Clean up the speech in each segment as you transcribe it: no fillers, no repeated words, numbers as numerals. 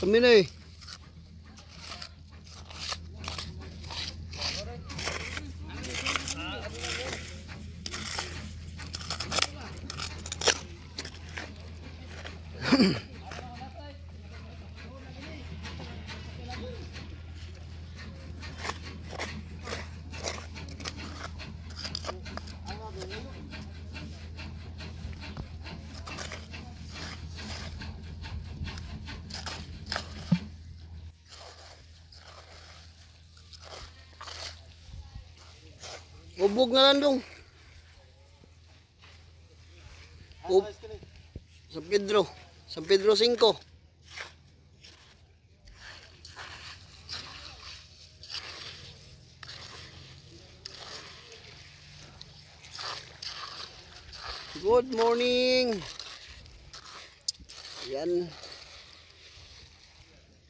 Kami na eh. Ubog na lang dong. San Pedro 5. Good morning. Yan.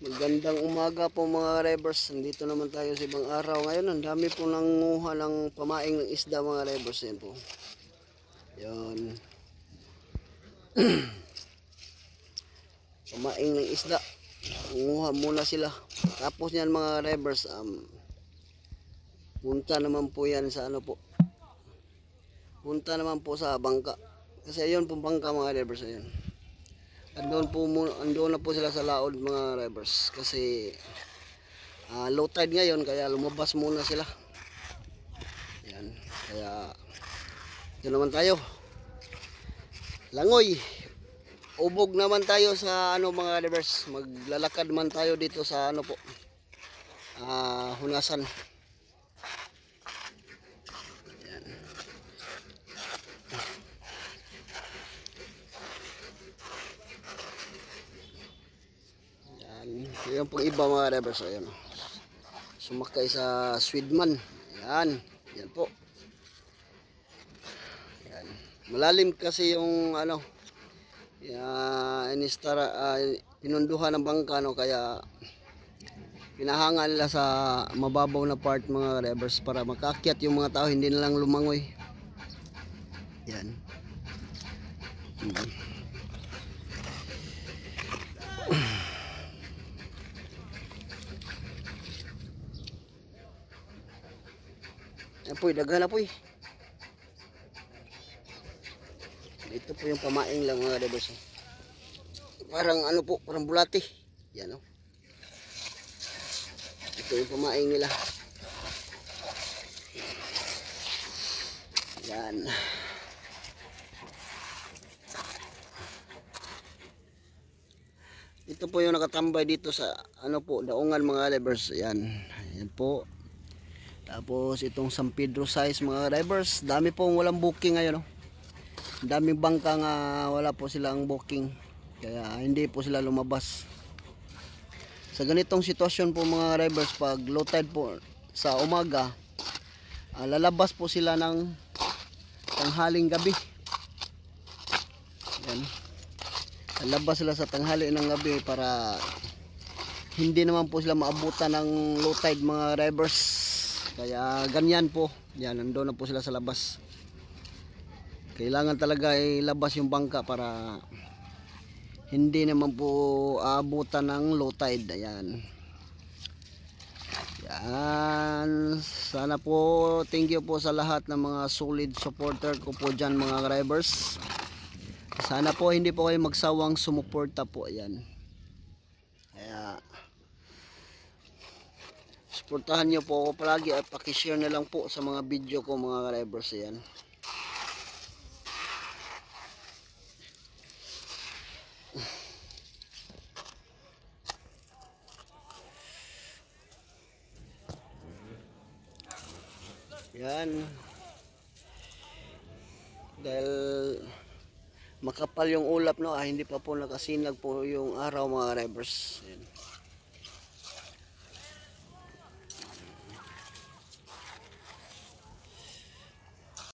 Magandang umaga po mga revers. Nandito naman tayo sa ibang araw. Ngayon, ang dami po nanguha ng pamaing ng isda mga revers. Yan po. Yan. Pamaing ng isda. Nanguha muna sila. Tapos yan mga revers, punta naman po yan sa ano po. Punta naman po sa bangka. Kasi ayun po bangka mga revers. Ayun. Andun na po sila sa laod mga revers kasi low tide ngayon kaya lumabas muna sila. Yan. Kaya ito naman tayo. Langoy. Ubog naman tayo sa ano mga revers. Maglalakad man tayo dito sa ano po. Hunasan. Yan pong iba mga revers. Ayan. Sumakay sa Swedman. Yan. Yan po. Yan. Malalim kasi yung ano. Pinunduhan ng bangka no, kaya pinahangal nila sa mababaw na part mga revers para makakyat yung mga tao, hindi na lang lumangoy. Yan. Apoy, daghan na poy. Ito po yung pamaing lang mga revers. Parang ano po, parang bulati. Yan o. Ito yung pamaing nila. Yan. Ito po yung nakatambay dito sa ano po, daungan mga revers. Yan. Yan po. Tapos itong San Pedro size mga revers, dami pong walang booking ngayon no? Daming bangka nga wala po silang booking, kaya hindi po sila lumabas. Sa ganitong sitwasyon po mga revers, pag low tide po sa umaga, lalabas po sila ng tanghaling gabi. Yan. Lalabas sila sa tanghali ng gabi para hindi naman po sila maabutan ng low tide mga revers. Kaya ganyan po. Yan, nandoon na po sila sa labas. Kailangan talaga ilabas yung bangka para hindi naman po aabutan ng low tide. Ayan. Yan. Sana po, thank you po sa lahat ng mga solid supporter ko po dyan mga drivers. Sana po hindi po kayo magsawang sumuporta po. Ayan. Kaya suportahan nyo po ako palagi at pakishare na lang po sa mga video ko mga drivers. Yan. Yan. Dahil makapal yung ulap no, hindi pa po nakasinag po yung araw mga drivers. Yan.